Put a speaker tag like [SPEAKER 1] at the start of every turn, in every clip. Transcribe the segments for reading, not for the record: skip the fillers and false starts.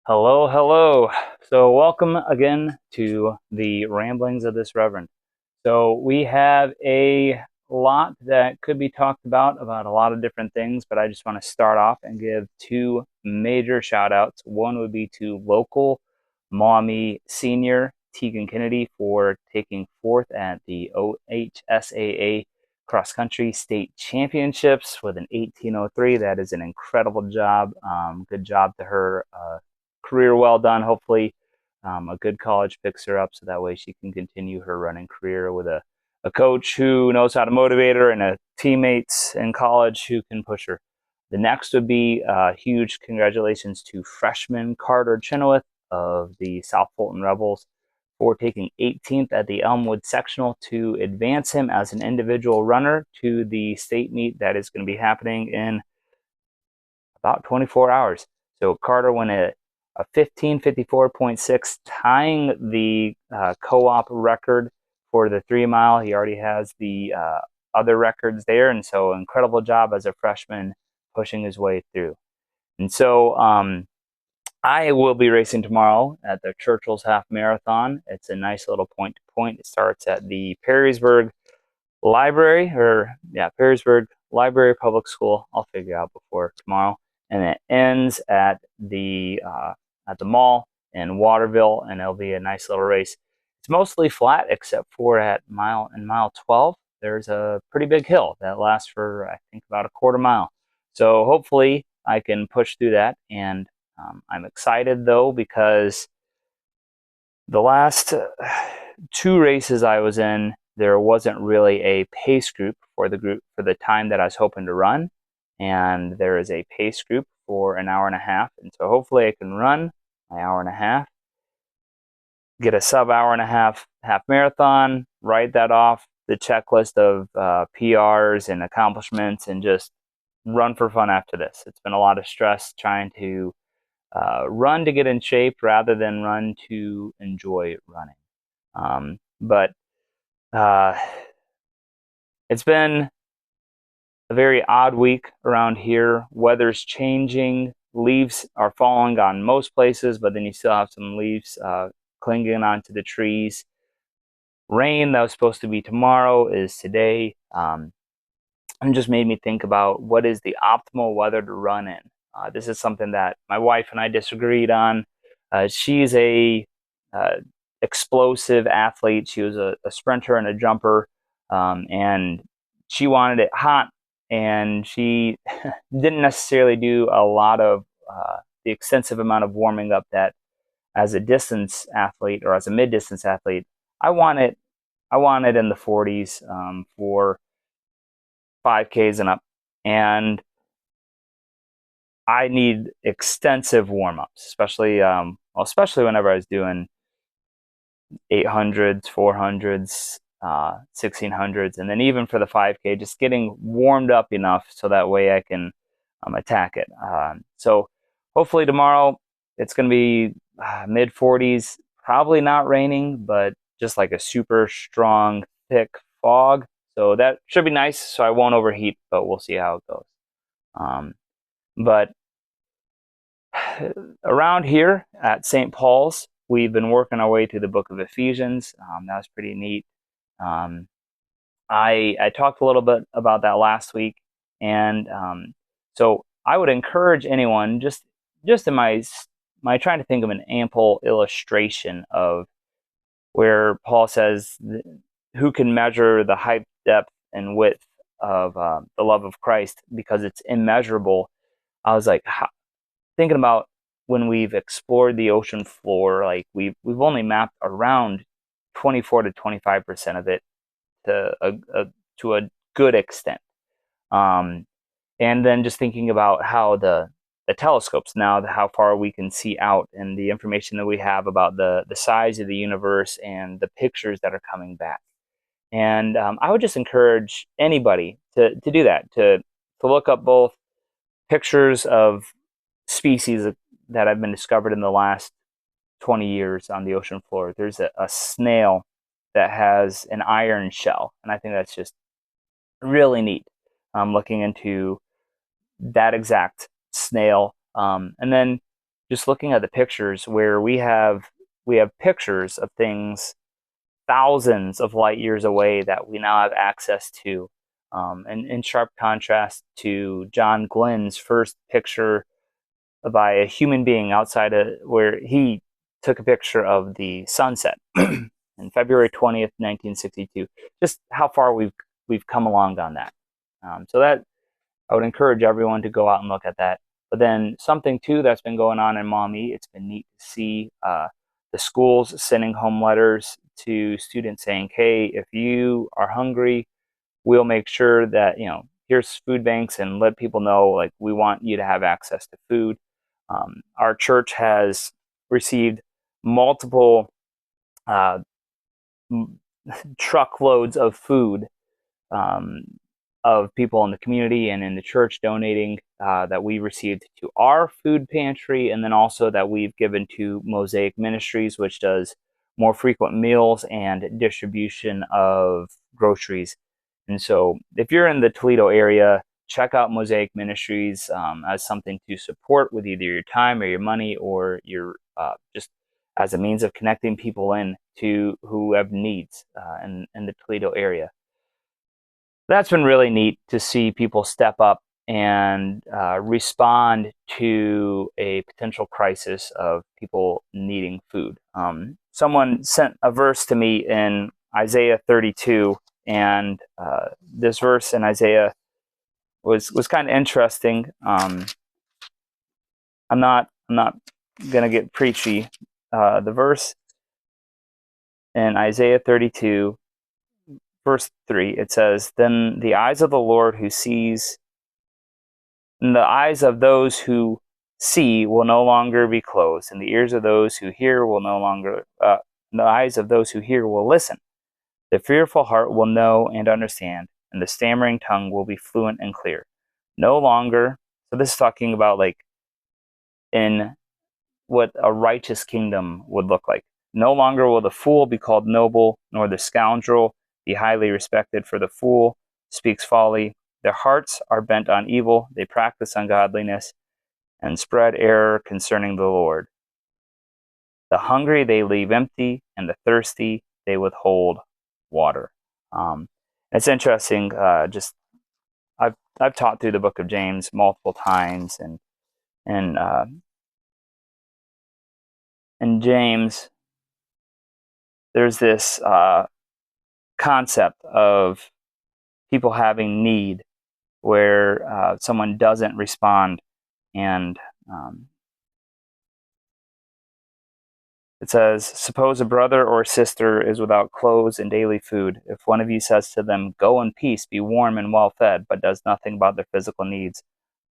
[SPEAKER 1] Hello, hello. So, welcome again to the ramblings of this Reverend. So, we have a lot that could be talked about a lot of different things, but I just want to start off and give two major shout outs. One would be to local Maumee senior Tegan Kennedy for taking fourth at the OHSAA cross country state championships with an 18:03. That is an incredible job. Good job to her. Career well done. Hopefully, a good college picks her up so that way she can continue her running career with a coach who knows how to motivate her and a teammates in college who can push her. The next would be huge congratulations to freshman Carter Chenoweth of the South Fulton Rebels for taking 18th at the Elmwood Sectional to advance him as an individual runner to the state meet that is going to be happening in about 24 hours. So Carter went a 15:54.6, tying the co-op record for the 3 mile. He already has the other records there, and so incredible job as a freshman pushing his way through. And so I will be racing tomorrow at the Churchill's Half Marathon. It's a nice little point to point. It starts at the Perrysburg Library, Perrysburg Library Public School. I'll figure out before tomorrow, and it ends at the mall in Waterville, and it'll be a nice little race. It's mostly flat except for at mile 12. There's a pretty big hill that lasts for I think about a quarter mile. So hopefully I can push through that, and I'm excited though because the last two races I was in, there wasn't really a pace group for the time that I was hoping to run, and there is a pace group for an hour and a half, and so hopefully I can run my hour and a half, get a sub hour and a half marathon, write that off the checklist of PRs and accomplishments, and just run for fun after this. It's been a lot of stress trying to run to get in shape rather than run to enjoy running. But it's been a very odd week around here. Weather's changing. Leaves are falling on most places, but then you still have some leaves clinging onto the trees. Rain that was supposed to be tomorrow is today. And just made me think about what is the optimal weather to run in. This is something that my wife and I disagreed on. She's a explosive athlete. She was a sprinter and a jumper, and she wanted it hot, and she didn't necessarily do a lot of the extensive amount of warming up that as a distance athlete or as a mid-distance athlete, I want it in the 40s for 5Ks and up. And I need extensive warm-ups, especially whenever I was doing 800s, 400s, 1600s, and then even for the 5K, just getting warmed up enough so that way I can attack it. So hopefully tomorrow it's going to be mid 40s, probably not raining, but just like a super strong, thick fog. So that should be nice. So I won't overheat, but we'll see how it goes. But around here at St. Paul's, we've been working our way through the book of Ephesians. That was pretty neat. I talked a little bit about that last week, and so I would encourage anyone just in my trying to think of an ample illustration of where Paul says, "Who can measure the height, depth, and width of the love of Christ because it's immeasurable?" I was like, thinking about when we've explored the ocean floor, like we've only mapped around 24 to 25% of it to a good extent. And then just thinking about how the telescopes now, how far we can see out, and the information that we have about the size of the universe and the pictures that are coming back. And I would just encourage anybody to do that, to look up both pictures of species that have been discovered in the last 20 years on the ocean floor. There's a snail that has an iron shell, and I think that's just really neat. Looking into that exact snail, and then just looking at the pictures where we have pictures of things thousands of light years away that we now have access to. And in sharp contrast to John Glenn's first picture by a human being outside of where he took a picture of the sunset in February 20th, 1962. Just how far we've come along on that. So that I would encourage everyone to go out and look at that. But then something too that's been going on in Maumee, it's been neat to see the schools sending home letters to students saying, hey, if you are hungry, we'll make sure that, here's food banks, and let people know, like, we want you to have access to food. Our church has received multiple truckloads of food um, of people in the community and in the church donating that we received to our food pantry, and then also that we've given to Mosaic Ministries, which does more frequent meals and distribution of groceries. And so if you're in the Toledo area, check out Mosaic Ministries as something to support with either your time or your money, or your just as a means of connecting people in to who have needs in the Toledo area. That's been really neat to see people step up and respond to a potential crisis of people needing food. Someone sent a verse to me in Isaiah 32, and this verse in Isaiah was kind of interesting. I'm not gonna get preachy. The verse in Isaiah 32, verse 3, it says, "Then the eyes of the Lord who sees, and the eyes of those who see will no longer be closed, and the ears of those who hear will no longer, the eyes of those who hear will listen. The fearful heart will know and understand, and the stammering tongue will be fluent and clear. No longer," so this is talking about like in what a righteous kingdom would look like. "No longer will the fool be called noble, nor the scoundrel be highly respected, for the fool speaks folly. Their hearts are bent on evil. They practice ungodliness and spread error concerning the Lord. The hungry they leave empty, and the thirsty they withhold water." It's interesting. Just I've taught through the book of James multiple times, and in James, there's this concept of people having need where someone doesn't respond, and it says, "Suppose a brother or sister is without clothes and daily food. If one of you says to them, 'Go in peace, be warm and well fed,' but does nothing about their physical needs,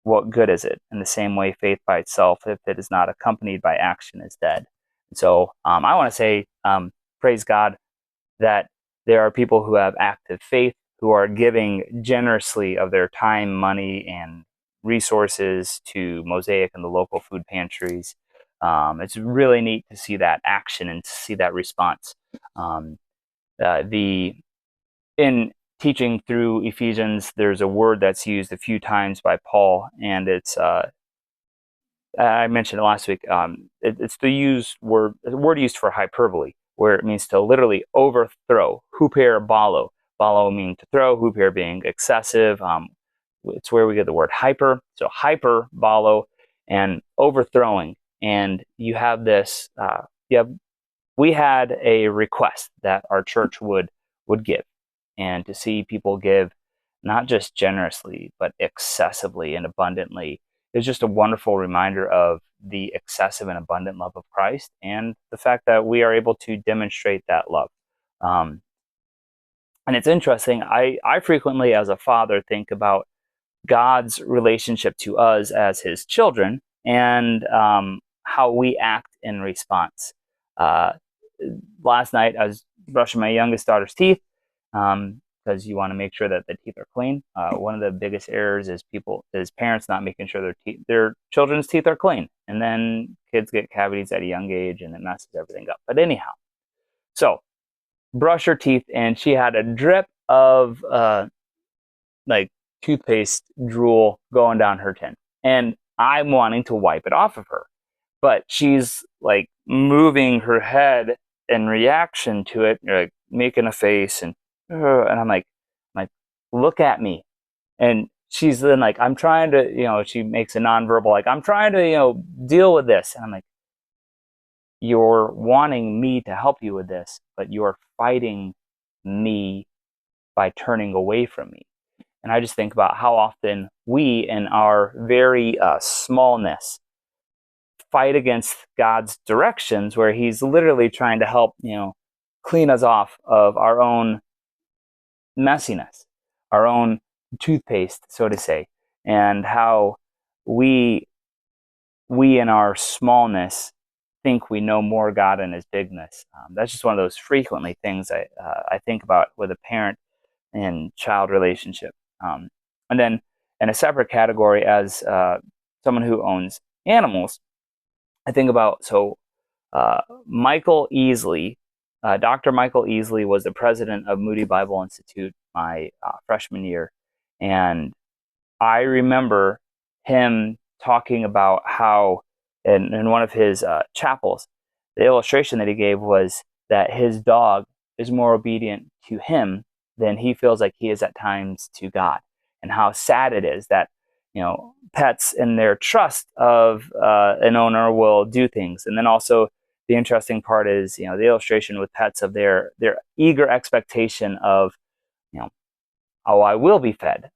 [SPEAKER 1] what good is it? In the same way, faith by itself, if it is not accompanied by action, is dead." And so I want to say, praise God that there are people who have active faith, who are giving generously of their time, money, and resources to Mosaic and the local food pantries. It's really neat to see that action and to see that response. In teaching through Ephesians, there's a word that's used a few times by Paul, and it's I mentioned it last week. It's the word used for hyperbole, where it means to literally overthrow. Huper balo. Balo meaning to throw. Huper being excessive. It's where we get the word hyper. So hyper balo and overthrowing. And you have this. We had a request that our church would give, and to see people give not just generously but excessively and abundantly is just a wonderful reminder of the excessive and abundant love of Christ, and the fact that we are able to demonstrate that love. And it's interesting, I frequently as a father think about God's relationship to us as his children, and how we act in response. Last night I was brushing my youngest daughter's teeth, because you want to make sure that the teeth are clean. One of the biggest errors is parents not making sure their children's teeth are clean, and then kids get cavities at a young age, and it messes everything up. But anyhow, so brush her teeth, and she had a drip of like toothpaste drool going down her chin, and I'm wanting to wipe it off of her, but she's like moving her head in reaction to it, like making a face, and I'm like, look at me. And she's then like, I'm trying to, she makes a nonverbal, like, I'm trying to, deal with this. And I'm like, you're wanting me to help you with this, but you're fighting me by turning away from me. And I just think about how often we, in our very smallness, fight against God's directions, where He's literally trying to help, clean us off of our own messiness, our own toothpaste, so to say, and how we in our smallness think we know more God in His bigness. That's just one of those frequently things I think about with a parent and child relationship. And then in a separate category, as someone who owns animals, I think about Michael Easley. Dr. Michael Easley was the president of Moody Bible Institute my freshman year, and I remember him talking about how in one of his chapels, the illustration that he gave was that his dog is more obedient to him than he feels like he is at times to God, and how sad it is that pets in their trust of an owner will do things. And then also the interesting part is the illustration with pets of their eager expectation of you know oh, I will be fed.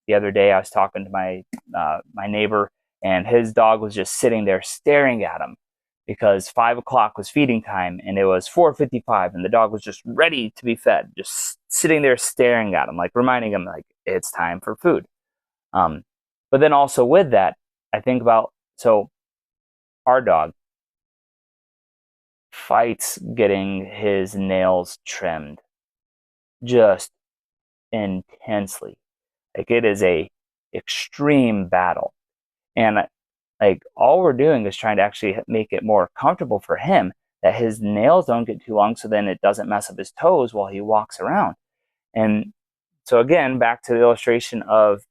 [SPEAKER 1] The other day I was talking to my neighbor, and his dog was just sitting there staring at him because 5 o'clock was feeding time, and it was 4:55, and the dog was just ready to be fed, just sitting there staring at him, like reminding him like it's time for food. But then also with that, I think about our dog fights getting his nails trimmed just intensely. Like, it is a extreme battle. And like, all we're doing is trying to actually make it more comfortable for him, that his nails don't get too long, so then it doesn't mess up his toes while he walks around. And so again, back to the illustration of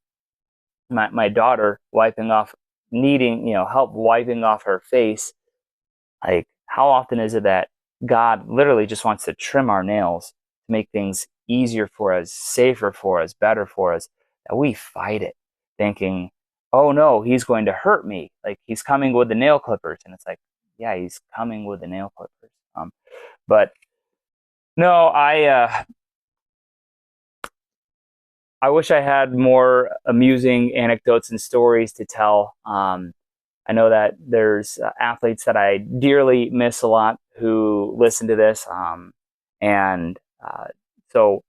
[SPEAKER 1] my daughter wiping off, needing help wiping off her face. Like, how often is it that God literally just wants to trim our nails to make things easier for us, safer for us, better for us, that we fight it, thinking, oh no, He's going to hurt me. Like, He's coming with the nail clippers. And it's like, yeah, He's coming with the nail clippers. But no, I wish I had more amusing anecdotes and stories to tell. I know that there's athletes that I dearly miss a lot who listen to this. And so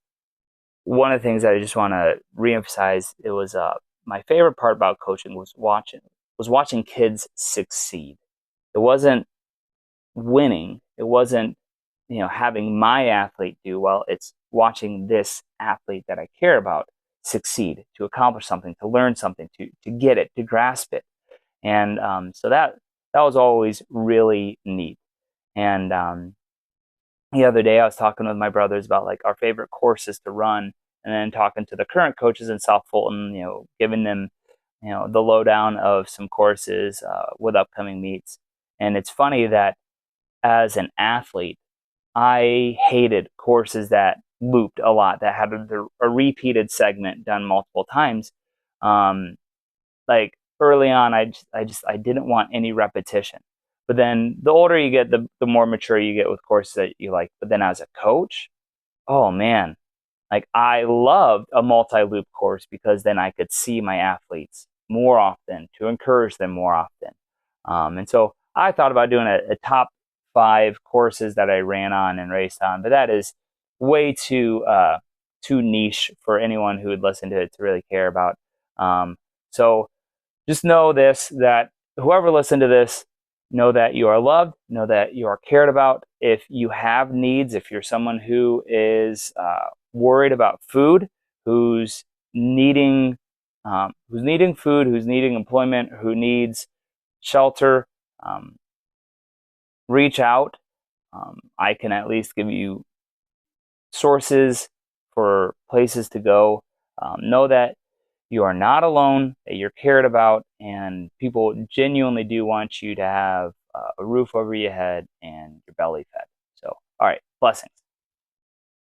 [SPEAKER 1] one of the things that I just want to reemphasize, it was my favorite part about coaching was watching kids succeed. It wasn't winning. It wasn't having my athlete do well. It's watching this athlete that I care about succeed, to accomplish something, to learn something, to get it, to grasp it. And so that was always really neat. And the other day I was talking with my brothers about like our favorite courses to run, and then talking to the current coaches in South Fulton, giving them the lowdown of some courses with upcoming meets. And it's funny that as an athlete, I hated courses that looped a lot, that had a repeated segment done multiple times. Like, early on, I didn't want any repetition. But then the older you get, the more mature you get with courses that you like. But then as a coach, oh man, like, I loved a multi-loop course, because then I could see my athletes more often, to encourage them more often. And so I thought about doing a top 5 courses that I ran on and raced on, but that is way too niche for anyone who would listen to it to really care about. So just know this, that whoever listened to this, know that you are loved, know that you are cared about. If you have needs, if you're someone who is worried about food, who's needing food, who's needing employment, who needs shelter, reach out. I can at least give you sources for places to go. Know that you are not alone, that you're cared about, and people genuinely do want you to have a roof over your head and your belly fed. So, all right, blessings.